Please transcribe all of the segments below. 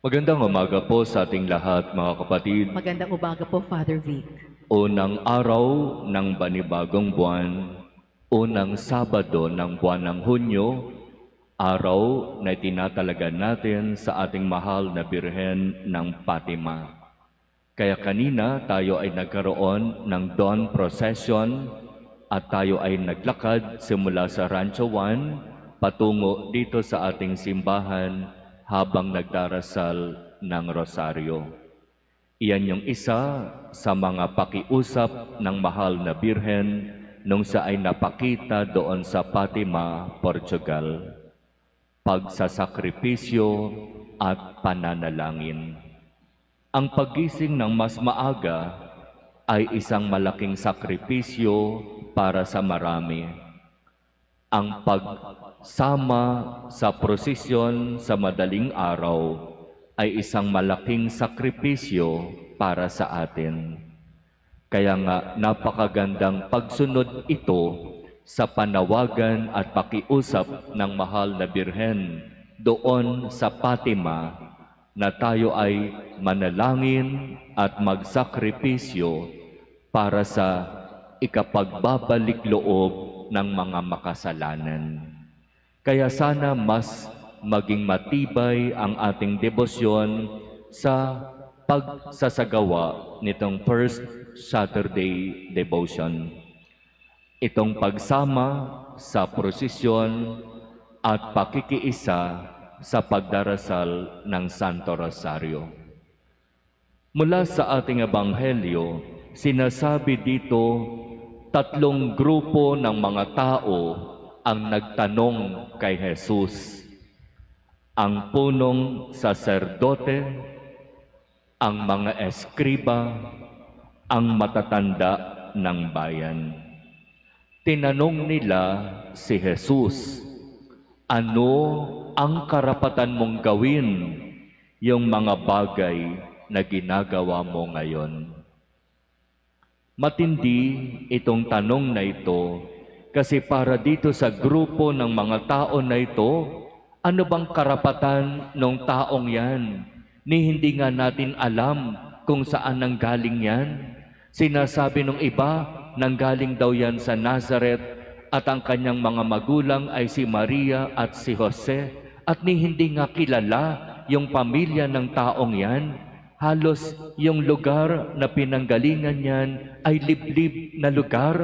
Magandang umaga po sa ating lahat, mga kapatid. Magandang umaga po, Father Vic. Unang araw ng panibagong buwan, unang Sabado ng buwan ng Hunyo, araw na tinatalagan natin sa ating mahal na Birhen ng Fatima. Kaya kanina tayo ay nagkaroon ng dawn procession at tayo ay naglakad simula sa Rancho 1 patungo dito sa ating simbahan habang nagdarasal ng rosaryo. Iyan yung isa sa mga pakiusap ng mahal na Birhen nung siya ay napakita doon sa Fatima, Portugal. Pagsasakripisyo at pananalangin. Ang paggising ng mas maaga ay isang malaking sakripisyo para sa marami. Ang pagsama sa prosesyon sa madaling araw ay isang malaking sakripisyo para sa atin. Kaya nga napakagandang pagsunod ito sa panawagan at pakiusap ng mahal na Birhen doon sa Fatima na tayo ay manalangin at magsakripisyo para sa ikapagbabalik loob ng mga makasalanan. Kaya sana mas maging matibay ang ating debosyon sa pagsasagawa nitong First Saturday Devotion. Itong pagsama sa prosesyon at pakikiisa sa pagdarasal ng Santo Rosario. Mula sa ating ebanghelyo, sinasabi dito, tatlong grupo ng mga tao ang nagtanong kay Jesus. Ang punong saserdote, ang mga eskriba, ang matatanda ng bayan. Tinanong nila si Jesus, ano ang karapatan mong gawin yung mga bagay na ginagawa mo ngayon? Matindi itong tanong na ito kasi para dito sa grupo ng mga tao na ito, ano bang karapatan ng taong yan? Ni hindi nga natin alam kung saan nanggaling yan. Sinasabi ng iba, nanggaling daw yan sa Nazareth at ang kanyang mga magulang ay si Maria at si Jose at ni hindi nga kilala yung pamilya ng taong yan. Halos yung lugar na pinanggalingan niyan ay liblib na lugar,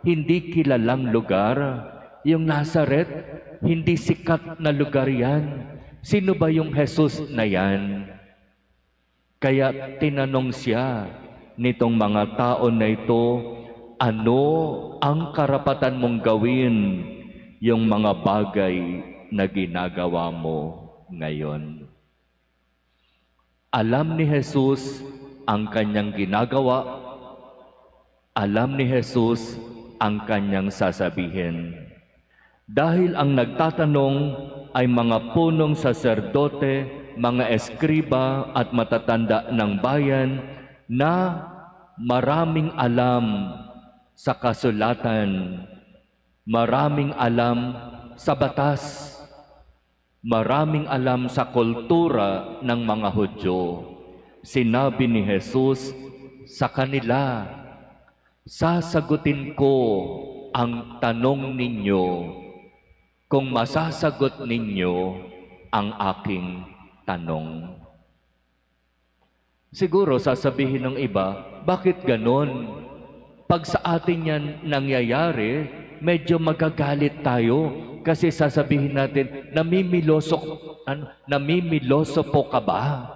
hindi kilalang lugar. Yung Nazareth, hindi sikat na lugar yan. Sino ba yung Jesus na yan? Kaya tinanong siya nitong mga tao na ito, ano ang karapatan mong gawin yung mga bagay na ginagawa mo ngayon? Alam ni Jesus ang kanyang ginagawa. Alam ni Jesus ang kanyang sasabihin. Dahil ang nagtatanong ay mga punong saserdote, mga eskriba at matatanda ng bayan na maraming alam sa kasulatan, maraming alam sa batas, maraming alam sa kultura ng mga Hudyo. Sinabi ni Jesus sa kanila, sasagutin ko ang tanong ninyo kung masasagot ninyo ang aking tanong. Siguro sasabihin ng iba, bakit ganon? Pag sa atin yan nangyayari, medyo magagalit tayo. Kasi sasabihin natin, namimiloso po ka ba?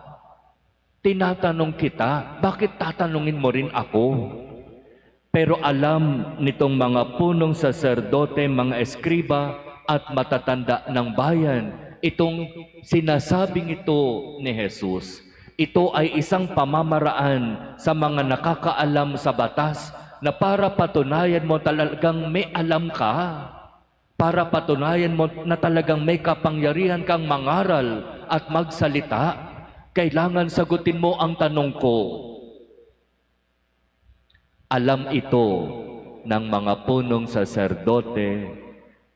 Tinatanong kita, bakit tatanungin mo rin ako? Pero alam nitong mga punong saserdote, mga eskriba at matatanda ng bayan, itong sinasabing ito ni Jesus, ito ay isang pamamaraan sa mga nakakaalam sa batas na para patunayan mo talagang may alam ka. Para patunayan mo na talagang may kapangyarihan kang mangaral at magsalita, kailangan sagutin mo ang tanong ko. Alam ito ng mga punong saserdote,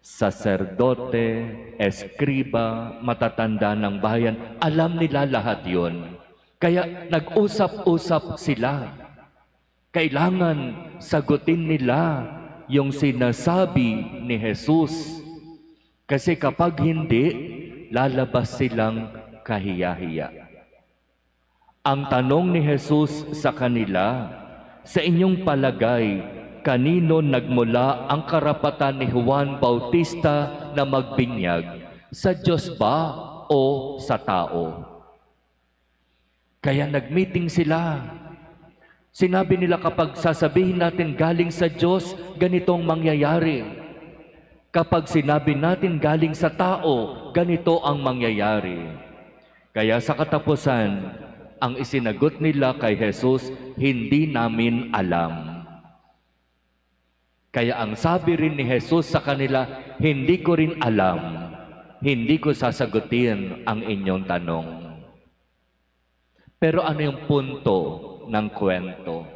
saserdote, eskriba, matatanda ng bayan. Alam nila lahat yon. Kaya nag-usap-usap sila. Kailangan sagutin nila yung sinasabi ni Jesus. Kasi kapag hindi, lalabas silang kahiya-hiya. Ang tanong ni Jesus sa kanila, sa inyong palagay, kanino nagmula ang karapatan ni Juan Bautista na magbinyag? Sa Diyos ba o sa tao? Kaya nag-meeting sila. Sinabi nila kapag sasabihin natin galing sa Diyos, ganitong mangyayari. Kapag sinabi natin galing sa tao, ganito ang mangyayari. Kaya sa katapusan, ang isinagot nila kay Jesus, hindi namin alam. Kaya ang sabi rin ni Jesus sa kanila, hindi ko rin alam. Hindi ko sasagutin ang inyong tanong. Pero ano yung punto ng kwento?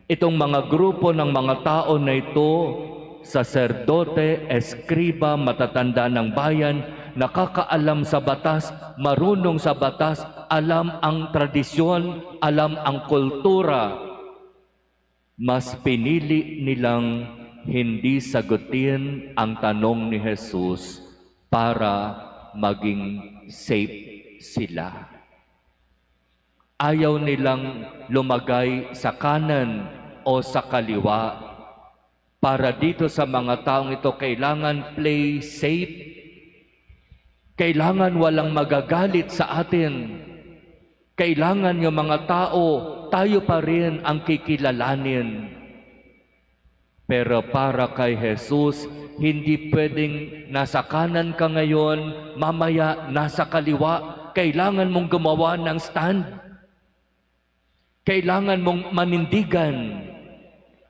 Itong mga grupo ng mga tao na ito, saserdote, eskriba, matatanda ng bayan, nakakaalam sa batas, marunong sa batas, alam ang tradisyon, alam ang kultura, mas pinili nilang hindi sagutin ang tanong ni Jesus para maging safe sila. Ayaw nilang lumagay sa kanan o sa kaliwa. Para dito sa mga taong ito, kailangan play safe. Kailangan walang magagalit sa atin. Kailangan yung mga tao, tayo pa rin ang kikilalanin. Pero para kay Jesus, hindi pwedeng nasa kanan ka ngayon, mamaya nasa kaliwa. Kailangan mong gumawa ng stand. Kailangan mong manindigan.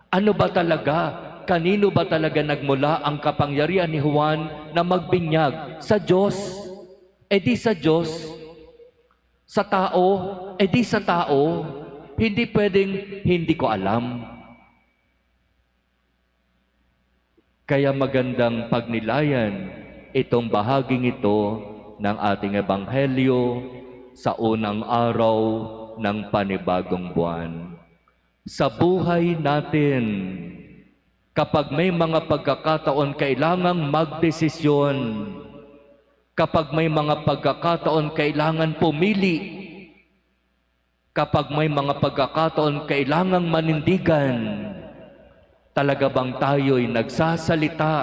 Ano ba talaga? Kanino ba talaga nagmula ang kapangyarihan ni Juan na magbinyag? Sa Diyos. E di sa Diyos. Sa tao? E di sa tao. Hindi pwedeng hindi ko alam. Kaya magandang pagnilayan itong bahaging ito ng ating ebanghelyo sa unang araw ng panibagong buwan. Sa buhay natin, kapag may mga pagkakataon kailangang magdesisyon, kapag may mga pagkakataon kailangan pumili, kapag may mga pagkakataon kailangang manindigan, talaga bang tayo'y nagsasalita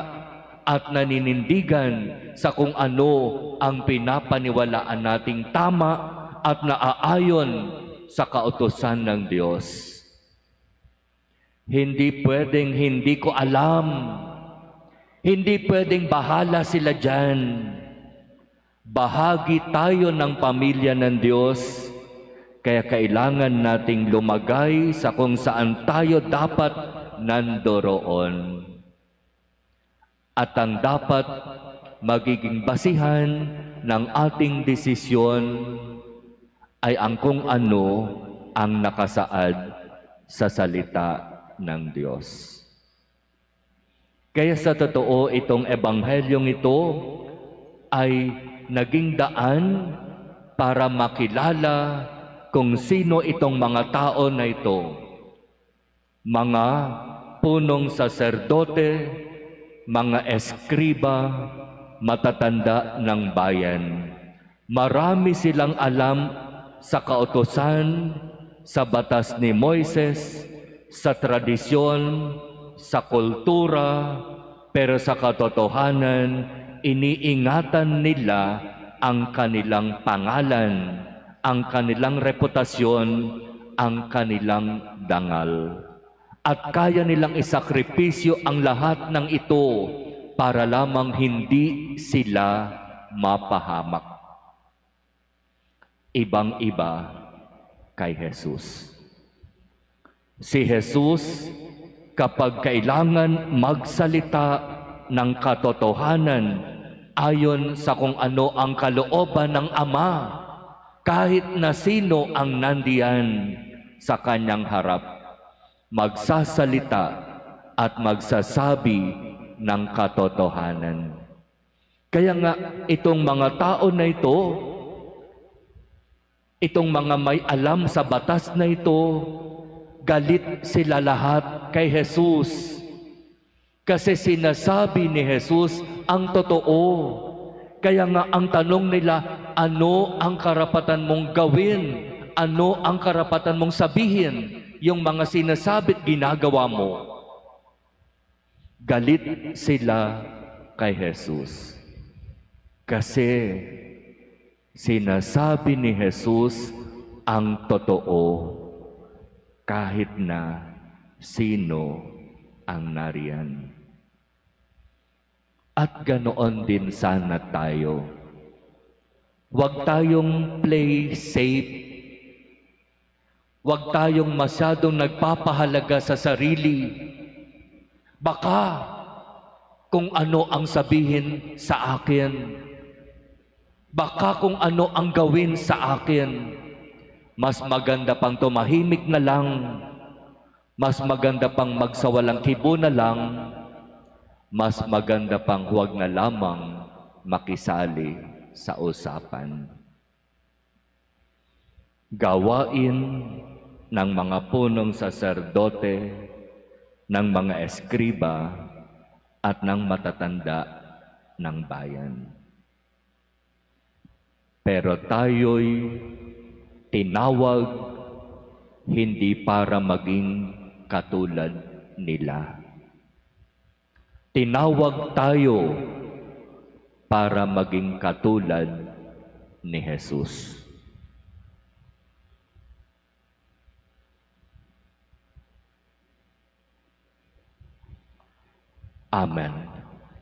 at naninindigan sa kung ano ang pinapaniwalaan nating tama at naaayon sa kautusan ng Diyos? Hindi pwedeng hindi ko alam. Hindi pwedeng bahala sila dyan. Bahagi tayo ng pamilya ng Diyos, kaya kailangan nating lumagay sa kung saan tayo dapat nandoroon. At ang dapat magiging basihan ng ating desisyon ay ang kung ano ang nakasaad sa salita ng Diyos. Kaya sa totoo, itong ebanghelyong ito ay naging daan para makilala kung sino itong mga tao na ito. Mga punong saserdote, mga eskriba, matatanda ng bayan. Marami silang alam sa kautusan, sa batas ni Moises, sa tradisyon, sa kultura, pero sa katotohanan, iniingatan nila ang kanilang pangalan, ang kanilang reputasyon, ang kanilang dangal. At kaya nilang isakripisyo ang lahat ng ito para lamang hindi sila mapahamak. Ibang-iba kay Jesus. Si Jesus, kapag kailangan magsalita ng katotohanan ayon sa kung ano ang kalooban ng Ama, kahit na sino ang nandiyan sa kanyang harap, magsasalita at magsasabi ng katotohanan. Kaya nga, itong mga tao na ito, itong mga may alam sa batas na ito, galit sila lahat kay Jesus. Kasi sinasabi ni Jesus ang totoo. Kaya nga ang tanong nila, ano ang karapatan mong gawin? Ano ang karapatan mong sabihin? Yung mga sinasabi't ginagawa mo. Galit sila kay Jesus. Kasi sinasabi ni Jesus ang totoo kahit na sino ang nariyan. At ganoon din sana tayo. Huwag tayong play safe. Huwag tayong masyadong nagpapahalaga sa sarili. Baka kung ano ang sabihin sa akin. Baka kung ano ang gawin sa akin. Mas maganda pang tumahimik na lang. Mas maganda pang magsawalang kibo na lang. Mas maganda pang huwag na lamang makisali sa usapan. Gawain ng mga punong saserdote, ng mga eskriba, at ng matatanda ng bayan. Pero tayo'y tinawag hindi para maging katulad nila. Tinawag tayo para maging katulad ni Jesus. Amen.